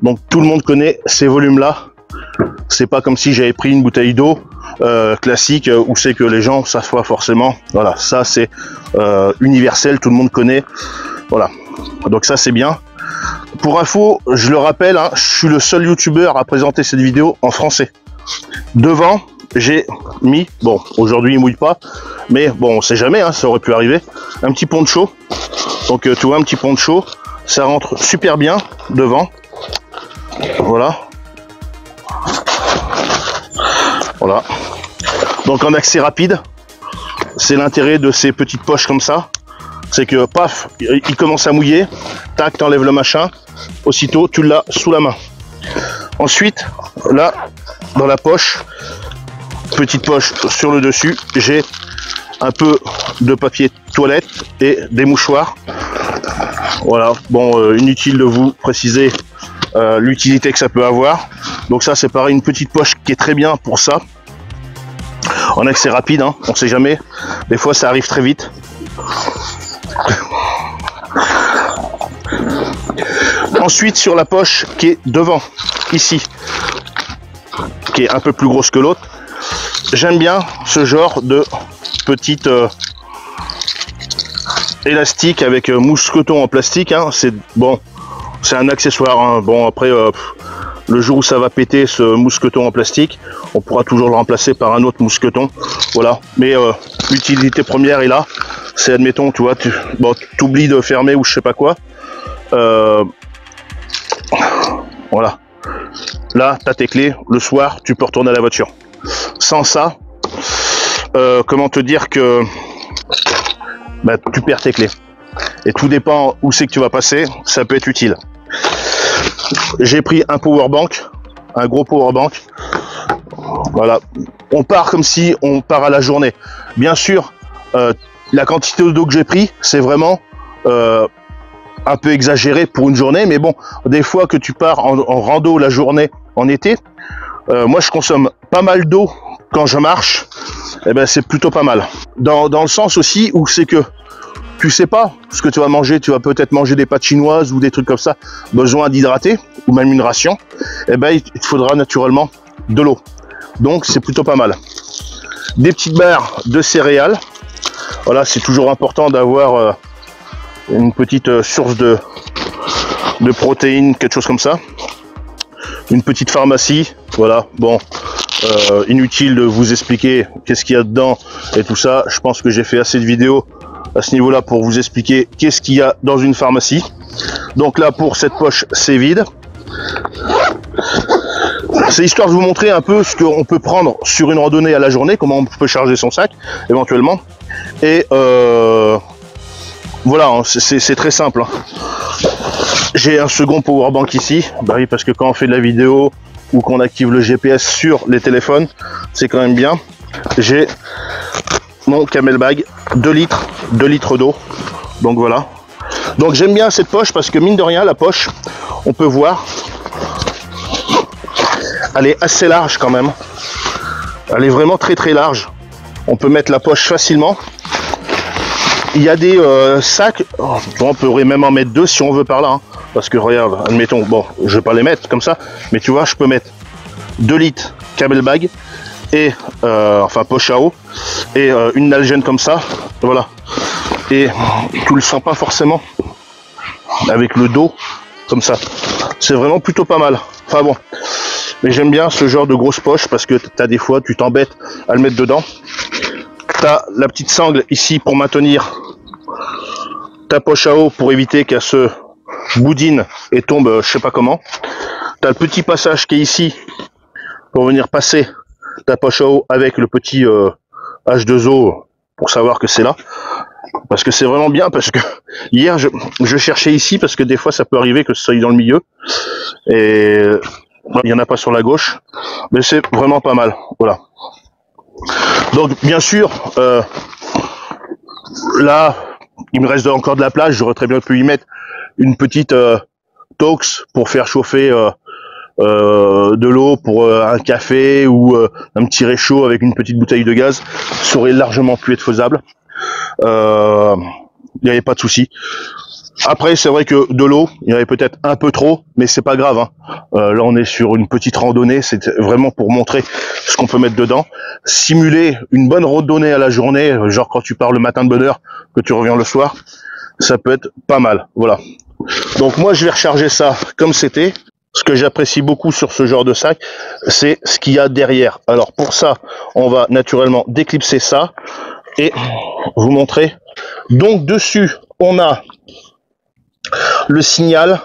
donc tout le monde connaît ces volumes là. C'est pas comme si j'avais pris une bouteille d'eau classique où c'est que les gens savent pas forcément. Voilà, ça c'est universel, tout le monde connaît. Voilà, donc ça c'est bien. Pour info, je le rappelle, hein, je suis le seul youtubeur à présenter cette vidéo en français. Devant, j'ai mis, bon, aujourd'hui il mouille pas, mais bon, on sait jamais, hein, ça aurait pu arriver, un petit poncho. Donc tu vois, un petit poncho, ça rentre super bien devant. Voilà. Voilà. Donc en accès rapide, c'est l'intérêt de ces petites poches comme ça. C'est que paf, il commence à mouiller, tac, t'enlèves le machin, aussitôt tu l'as sous la main. Ensuite, là, dans la poche, petite poche sur le dessus, j'ai un peu de papier toilette et des mouchoirs. Voilà, bon, inutile de vous préciser l'utilité que ça peut avoir. Donc ça, c'est pareil, une petite poche qui est très bien pour ça. En accès rapide, hein, on sait jamais, des fois ça arrive très vite. Ensuite, sur la poche qui est devant, ici, qui est un peu plus grosse que l'autre, j'aime bien ce genre de petite élastique avec mousqueton en plastique, hein. C'est bon, c'est un accessoire, hein. Bon, après, le jour où ça va péter ce mousqueton en plastique, on pourra toujours le remplacer par un autre mousqueton. Voilà, mais l'utilité première est là. C'est, admettons, tu vois, tu oublies de fermer ou je sais pas quoi. Voilà. Là, tu as tes clés. Le soir, tu peux retourner à la voiture. Sans ça, comment te dire que bah, tu perds tes clés. Et tout dépend où c'est que tu vas passer. Ça peut être utile. J'ai pris un power bank, un gros power bank. Voilà. On part comme si on part à la journée. Bien sûr, la quantité d'eau que j'ai pris, c'est vraiment un peu exagéré pour une journée, mais bon, des fois que tu pars en rando la journée en été, moi je consomme pas mal d'eau quand je marche, et ben c'est plutôt pas mal. Dans le sens aussi où c'est que tu sais pas ce que tu vas manger, tu vas peut-être manger des pâtes chinoises ou des trucs comme ça, besoin d'hydrater, ou même une ration, et ben il te faudra naturellement de l'eau. Donc c'est plutôt pas mal. Des petites barres de céréales. Voilà, c'est toujours important d'avoir une petite source de protéines, quelque chose comme ça. Une petite pharmacie, voilà, bon, inutile de vous expliquer qu'est-ce qu'il y a dedans et tout ça. Je pense que j'ai fait assez de vidéos à ce niveau-là pour vous expliquer qu'est-ce qu'il y a dans une pharmacie. Donc là, pour cette poche, c'est vide. C'est histoire de vous montrer un peu ce qu'on peut prendre sur une randonnée à la journée, comment on peut charger son sac, éventuellement. Et voilà, hein, c'est très simple. Hein. J'ai un second powerbank ici, bah oui, parce que quand on fait de la vidéo ou qu'on active le GPS sur les téléphones, c'est quand même bien. J'ai mon camel bag, 2 litres d'eau. Donc voilà. Donc j'aime bien cette poche parce que mine de rien, la poche, on peut voir, elle est assez large quand même. Elle est vraiment très très large. On peut mettre la poche facilement. Il y a des sacs, on pourrait même en mettre 2 si on veut par là. Hein, parce que regarde, admettons, bon, je vais pas les mettre comme ça, mais tu vois, je peux mettre 2 litres camel bag et enfin poche à eau et une nalgène comme ça, voilà. Et tu le sens pas forcément avec le dos comme ça. C'est vraiment plutôt pas mal. Enfin bon, mais j'aime bien ce genre de grosse poche parce que tu as des fois, tu t'embêtes à le mettre dedans. Tu as la petite sangle ici pour maintenir ta poche à eau pour éviter qu'elle se boudine et tombe je sais pas comment. Tu as le petit passage qui est ici pour venir passer ta poche à eau avec le petit H2O pour savoir que c'est là. Parce que c'est vraiment bien, parce que hier je cherchais ici parce que des fois ça peut arriver que ce soit dans le milieu et il n'y en a pas sur la gauche, mais c'est vraiment pas mal. Voilà. Donc bien sûr, là il me reste encore de la place, j'aurais très bien pu y mettre une petite tox pour faire chauffer de l'eau pour un café ou un petit réchaud avec une petite bouteille de gaz. Ça aurait largement pu être faisable. Il n'y avait pas de souci. Après, c'est vrai que de l'eau, il y en avait peut-être un peu trop, mais c'est pas grave. Hein. Là, on est sur une petite randonnée. C'est vraiment pour montrer ce qu'on peut mettre dedans. Simuler une bonne randonnée à la journée, genre quand tu pars le matin de bonne heure, que tu reviens le soir, ça peut être pas mal. Voilà. Donc moi, je vais recharger ça comme c'était. ce que j'apprécie beaucoup sur ce genre de sac, c'est ce qu'il y a derrière. Alors pour ça, on va naturellement déclipser ça et vous montrer. Donc dessus, on a le signal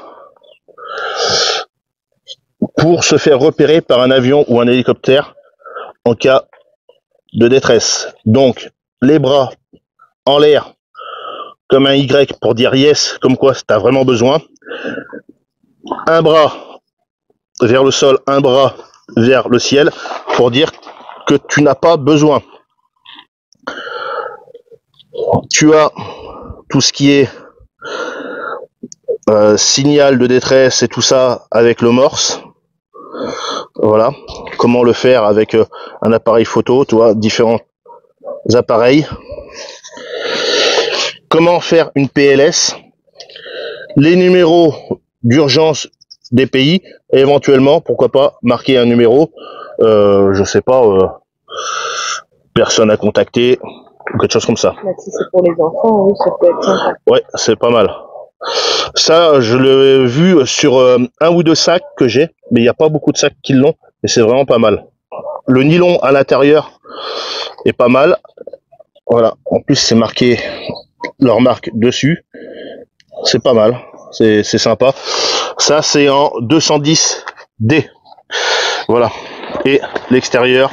pour se faire repérer par un avion ou un hélicoptère en cas de détresse. Donc les bras en l'air comme un Y pour dire yes, comme quoi tu as vraiment besoin. Un bras vers le sol, un bras vers le ciel pour dire que tu n'as pas besoin. Tu as tout ce qui est signal de détresse et tout ça avec le morse. Voilà, comment le faire avec un appareil photo, tu vois, différents appareils. Comment faire une PLS, les numéros d'urgence des pays, et éventuellement, pourquoi pas, marquer un numéro, je sais pas, personne à contacter, ou quelque chose comme ça. Là, si c'est pour les enfants, oui, ça peut être sympa. Ouais, c'est pas mal. Ça, je l'ai vu sur un ou deux sacs que j'ai, mais il n'y a pas beaucoup de sacs qui l'ont, et c'est vraiment pas mal. Le nylon à l'intérieur est pas mal. Voilà, en plus c'est marqué leur marque dessus. C'est pas mal, c'est sympa. Ça, c'est en 210D. Voilà. Et l'extérieur,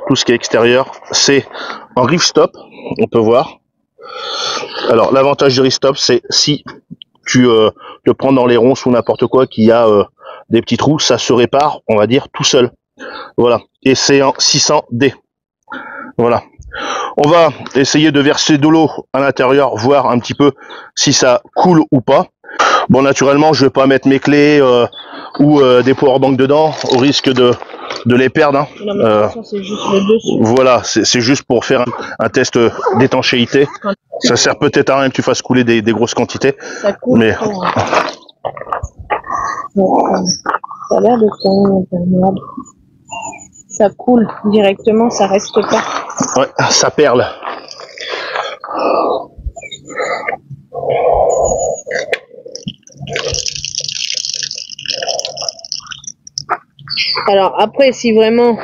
tout ce qui est extérieur, c'est en ripstop, on peut voir. Alors, l'avantage du ripstop, c'est si tu te prends dans les ronces ou n'importe quoi, qu'il y a des petits trous, ça se répare, on va dire, tout seul. Voilà. Et c'est en 600D. Voilà. On va essayer de verser de l'eau à l'intérieur, voir un petit peu si ça coule ou pas. Bon, naturellement, je vais pas mettre mes clés ou des powerbanks dedans, au risque de les perdre. Hein. Non, mais de toute façon, c'est juste le dessus. Voilà, c'est juste pour faire un test d'étanchéité. Ça sert peut-être à rien que tu fasses couler des grosses quantités. Ça coule. Mais... trop, hein. Ça a l'air de ton imperméable. Ça coule directement, ça reste pas. Ouais, ça perle. Alors après, si vraiment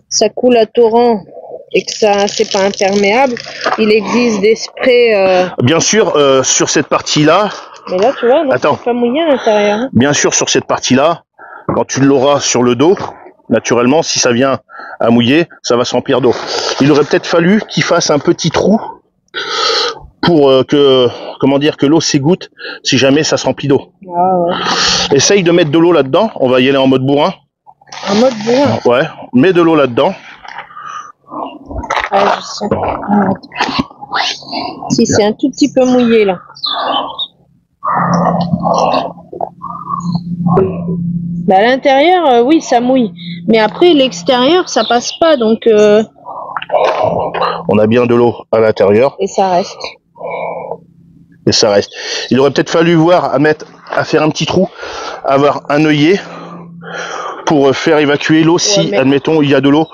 ça coule à torrent et que ça c'est pas imperméable, il existe des sprays. Bien sûr, sur cette partie-là. Mais là, tu vois, non, c'est pas mouillé à l'intérieur. Hein. Bien sûr, sur cette partie-là, quand tu l'auras sur le dos, naturellement, si ça vient à mouiller, ça va se remplir d'eau. Il aurait peut-être fallu qu'il fasse un petit trou pour que, comment dire, que l'eau s'égoutte si jamais ça se remplit d'eau. Ah ouais. Essaye de mettre de l'eau là-dedans. On va y aller en mode bourrin. En mode bourrin. Ouais, mets de l'eau là-dedans. Ah, je sens. Ah, si, c'est un tout petit peu mouillé là. Bah, à l'intérieur, oui, ça mouille. Mais après, l'extérieur, ça passe pas. Donc, on a bien de l'eau à l'intérieur. et ça reste. Et ça reste. Il aurait peut-être fallu voir à faire un petit trou, avoir un œillet pour faire évacuer l'eau si, mais... admettons, il y a de l'eau.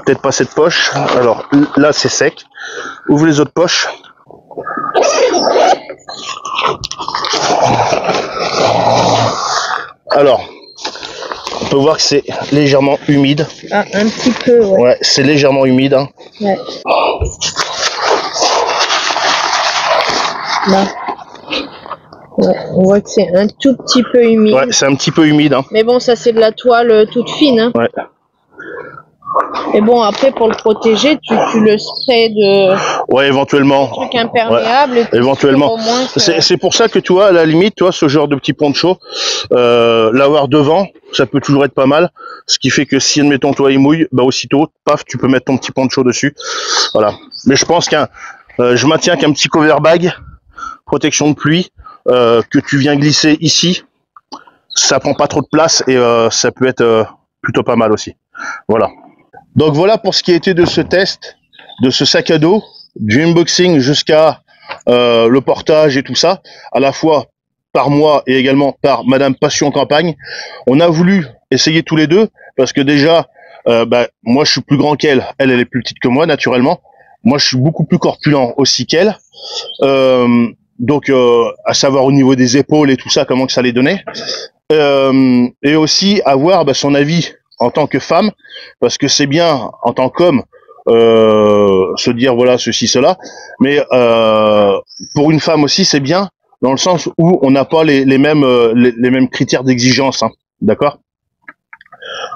Peut-être pas cette poche. Alors là, c'est sec. Ouvre les autres poches. Alors, on peut voir que c'est légèrement humide. Ah, un petit peu, ouais. Ouais, c'est légèrement humide. Hein. Ouais. Là. Ouais, on voit que c'est un tout petit peu humide. Ouais, c'est un petit peu humide. Hein. Mais bon, ça c'est de la toile toute fine. Hein. Ouais. Et bon, après pour le protéger, tu le spray de. Ouais, éventuellement. Truc imperméable. Ouais. Éventuellement. Que... C'est pour ça que tu vois, à la limite, toi, ce genre de petit poncho, l'avoir devant, ça peut toujours être pas mal. Ce qui fait que si, admettons, toi, il mouille, bah aussitôt, paf, tu peux mettre ton petit poncho dessus. Voilà. Mais je pense je maintiens qu'un petit cover bag, protection de pluie, que tu viens glisser ici, ça prend pas trop de place et ça peut être plutôt pas mal aussi. Voilà. Donc voilà pour ce qui a été de ce test, de ce sac à dos, du unboxing jusqu'à le portage et tout ça, à la fois par moi et également par Madame Passion Campagne. On a voulu essayer tous les deux parce que déjà, moi je suis plus grand qu'elle, elle est plus petite que moi naturellement. Moi je suis beaucoup plus corpulent aussi qu'elle. Donc à savoir au niveau des épaules et tout ça, comment que ça allait donner. Et aussi avoir son avis en tant que femme, parce que c'est bien en tant qu'homme se dire voilà ceci cela, mais pour une femme aussi c'est bien dans le sens où on n'a pas les mêmes critères d'exigence, hein, d'accord?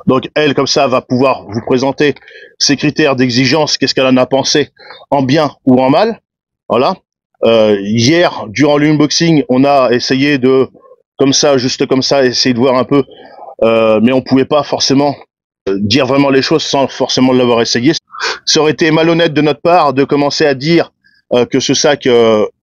Donc elle comme ça va pouvoir vous présenter ses critères d'exigence, qu'est-ce qu'elle en a pensé en bien ou en mal, voilà. Hier durant l'unboxing on a essayé de comme ça, juste comme ça, essayer de voir un peu, mais on pouvait pas forcément dire vraiment les choses sans forcément l'avoir essayé. Ça aurait été malhonnête de notre part de commencer à dire que ce sac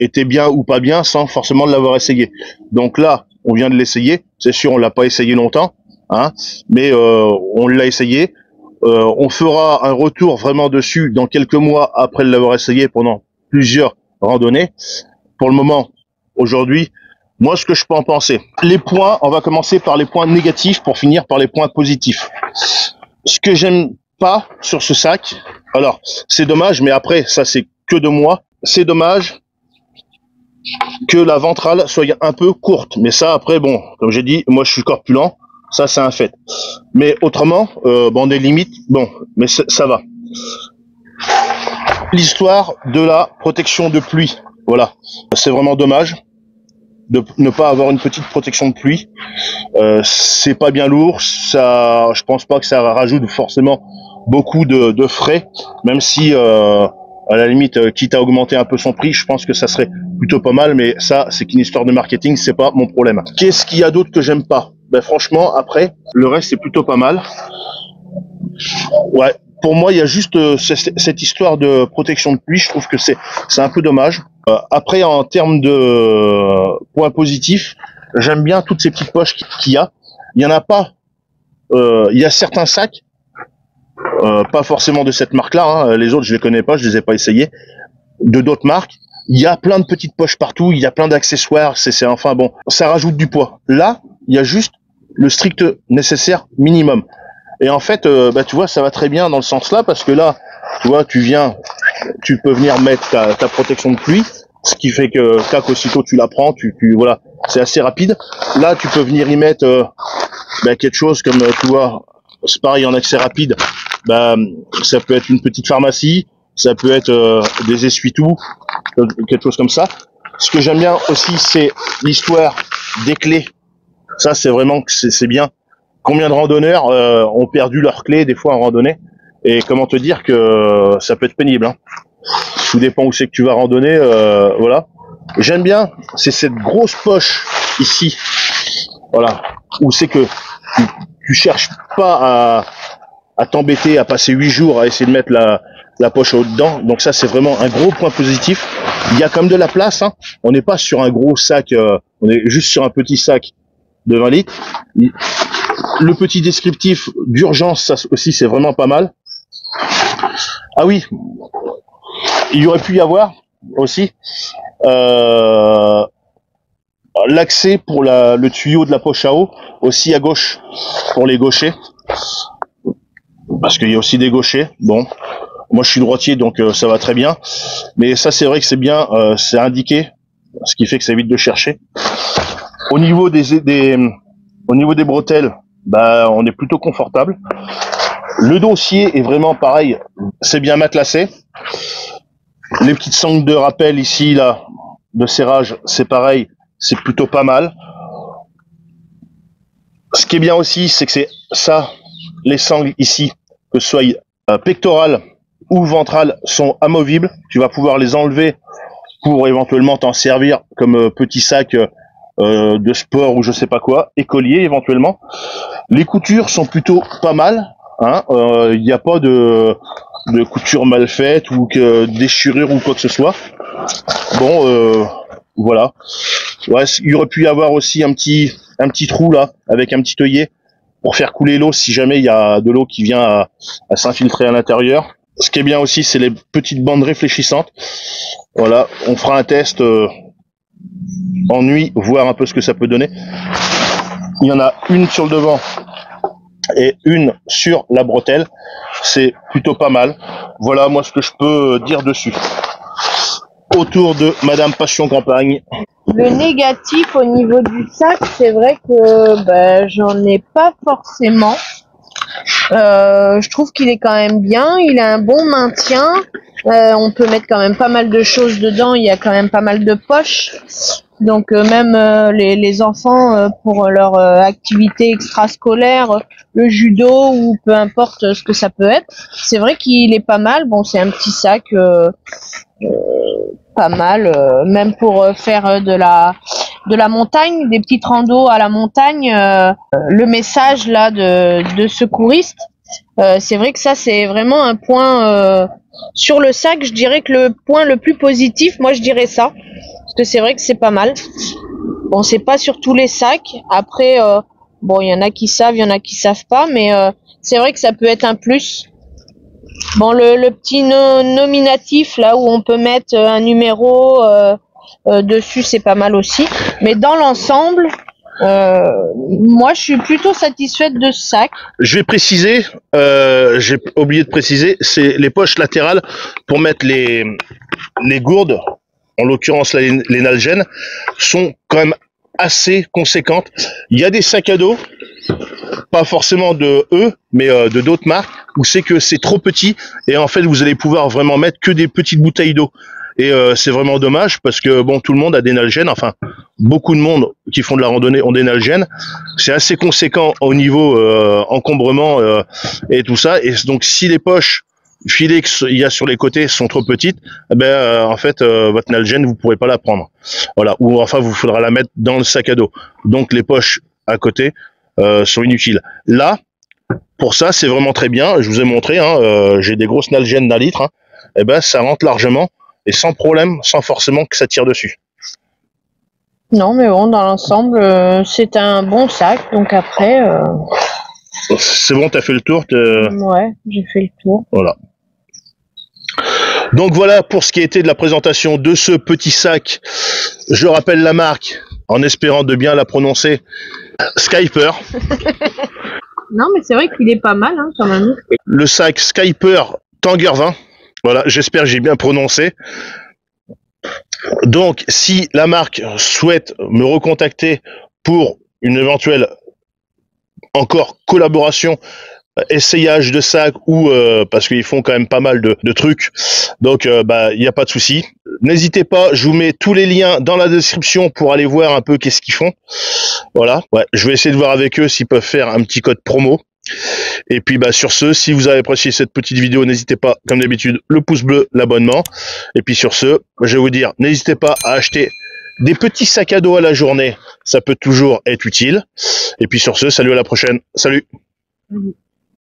était bien ou pas bien sans forcément l'avoir essayé. Donc là, on vient de l'essayer. C'est sûr, on l'a pas essayé longtemps, hein, mais on l'a essayé. On fera un retour vraiment dessus dans quelques mois après l'avoir essayé pendant plusieurs randonnées. Pour le moment, aujourd'hui, moi, ce que je peux en penser. Les points, on va commencer par les points négatifs pour finir par les points positifs. Ce que j'aime pas sur ce sac, alors, c'est dommage, mais après, ça, c'est que de moi. C'est dommage que la ventrale soit un peu courte. Mais ça, après, bon, comme j'ai dit, moi, je suis corpulent. Ça, c'est un fait. Mais autrement, bon, des limites, bon, mais ça va. L'histoire de la protection de pluie, voilà. C'est vraiment dommage de ne pas avoir une petite protection de pluie. C'est pas bien lourd, ça, je pense pas que ça rajoute forcément beaucoup de frais, même si à la limite, quitte à augmenter un peu son prix, je pense que ça serait plutôt pas mal, mais ça, c'est qu'une histoire de marketing, c'est pas mon problème. Qu'est-ce qu'il y a d'autre que j'aime pas? Ben franchement, après, le reste c'est plutôt pas mal. Ouais, pour moi, il y a juste cette histoire de protection de pluie, je trouve que c'est un peu dommage. Après, en termes de points positifs, j'aime bien toutes ces petites poches qu'il y a. Il y en a pas. Il y a certains sacs, pas forcément de cette marque-là. Hein, les autres, je les connais pas, je les ai pas essayés. De d'autres marques, il y a plein de petites poches partout. Il y a plein d'accessoires. C'est enfin bon, ça rajoute du poids. Là, il y a juste le strict nécessaire minimum. Et en fait, bah, tu vois, ça va très bien dans le sens là, parce que là, tu vois, tu peux venir mettre ta protection de pluie, ce qui fait que tac, aussitôt tu la prends, voilà, c'est assez rapide. Là, tu peux venir y mettre bah, quelque chose comme, tu vois, c'est pareil en accès rapide. Bah, ça peut être une petite pharmacie, ça peut être des essuie-tout, quelque chose comme ça. Ce que j'aime bien aussi, c'est l'histoire des clés. Ça, c'est vraiment c'est bien. Combien de randonneurs ont perdu leurs clés des fois en randonnée, et comment te dire que ça peut être pénible, hein. Tout dépend où c'est que tu vas randonner, voilà. J'aime bien, c'est cette grosse poche ici, voilà, où c'est que tu cherches pas à t'embêter, à passer 8 jours à essayer de mettre la poche au-dedans. Donc ça, c'est vraiment un gros point positif. Il y a comme de la place, hein. On n'est pas sur un gros sac, on est juste sur un petit sac de 20 litres. Le petit descriptif d'urgence, ça aussi, c'est vraiment pas mal. Ah oui, il y aurait pu y avoir aussi l'accès pour le tuyau de la poche à eau, aussi à gauche pour les gauchers, parce qu'il y a aussi des gauchers. Bon, moi je suis droitier, donc ça va très bien, mais ça c'est vrai que c'est bien, c'est indiqué, ce qui fait que ça évite de chercher. Au niveau des bretelles, bah on est plutôt confortable. Le dossier est vraiment pareil, c'est bien matelassé. Les petites sangles de rappel ici, là, de serrage, c'est pareil, c'est plutôt pas mal. Ce qui est bien aussi, c'est que c'est ça, les sangles ici, que ce soit pectorales ou ventrales, sont amovibles. Tu vas pouvoir les enlever pour éventuellement t'en servir comme petit sac de sport ou je sais pas quoi, écolier éventuellement. Les coutures sont plutôt pas mal, hein. Il n'y a pas de couture mal faite ou que déchirure ou quoi que ce soit. Bon, voilà. Ouais, il aurait pu y avoir aussi un petit trou là avec un petit œillet pour faire couler l'eau si jamais il y a de l'eau qui vient à s'infiltrer à l'intérieur. Ce qui est bien aussi, c'est les petites bandes réfléchissantes. Voilà, on fera un test en nuit, voir un peu ce que ça peut donner. Il y en a une sur le devant et une sur la bretelle. C'est plutôt pas mal. Voilà moi ce que je peux dire dessus. Autour de Madame Passion Campagne. Le négatif au niveau du sac, c'est vrai que j'en ai pas forcément. Je trouve qu'il est quand même bien, il a un bon maintien. On peut mettre quand même pas mal de choses dedans, il y a quand même pas mal de poches. Donc même les enfants pour leur activité extrascolaire, le judo ou peu importe ce que ça peut être, c'est vrai qu'il est pas mal. Bon, c'est un petit sac pas mal, même pour faire de la montagne, des petites randos à la montagne. Le message là de secouriste, c'est vrai que ça c'est vraiment un point sur le sac. Je dirais que le point le plus positif, moi je dirais ça, parce que c'est vrai que c'est pas mal. Bon, c'est pas sur tous les sacs. Après, bon, il y en a qui savent, il y en a qui savent pas, mais c'est vrai que ça peut être un plus. Bon, le petit nominatif là où on peut mettre un numéro dessus, c'est pas mal aussi. Mais dans l'ensemble, moi, je suis plutôt satisfaite de ce sac. Je vais préciser, j'ai oublié de préciser, c'est les poches latérales pour mettre les gourdes, en l'occurrence les Nalgene, sont quand même assez conséquentes. Il y a des sacs à dos, pas forcément de eux, mais de d'autres marques, où c'est que c'est trop petit, et en fait vous allez pouvoir vraiment mettre que des petites bouteilles d'eau. Et c'est vraiment dommage, parce que bon, tout le monde a des Nalgene, enfin beaucoup de monde qui font de la randonnée ont des Nalgene. C'est assez conséquent au niveau encombrement et tout ça, et donc si les poches filets qu'il y a sur les côtés sont trop petites, en fait votre Nalgene vous pourrez pas la prendre, voilà, ou enfin vous faudra la mettre dans le sac à dos. Donc les poches à côté sont inutiles. Là, pour ça, c'est vraiment très bien. Je vous ai montré, hein, j'ai des grosses Nalgene d'un litre, hein, et ça rentre largement et sans problème, sans forcément que ça tire dessus. Non, mais bon, dans l'ensemble, c'est un bon sac. Donc après, c'est bon, t'as fait le tour. Ouais, j'ai fait le tour. Voilà. Donc voilà pour ce qui a été de la présentation de ce petit sac. Je rappelle la marque, en espérant de bien la prononcer. Skyper. Non, mais c'est vrai qu'il est pas mal, hein, quand même. Le sac Skyper Tanger 20. Voilà, j'espère que j'ai bien prononcé. Donc, si la marque souhaite me recontacter pour une éventuelle encore collaboration, essayage de sac, ou parce qu'ils font quand même pas mal de trucs, donc il n'y a pas de souci. N'hésitez pas, je vous mets tous les liens dans la description pour aller voir un peu qu'est-ce qu'ils font. Voilà, ouais, je vais essayer de voir avec eux s'ils peuvent faire un petit code promo. Et puis sur ce, si vous avez apprécié cette petite vidéo, n'hésitez pas, comme d'habitude, le pouce bleu, l'abonnement. Et puis sur ce, je vais vous dire, n'hésitez pas à acheter des petits sacs à dos à la journée, ça peut toujours être utile. Et puis sur ce, salut, à la prochaine, salut.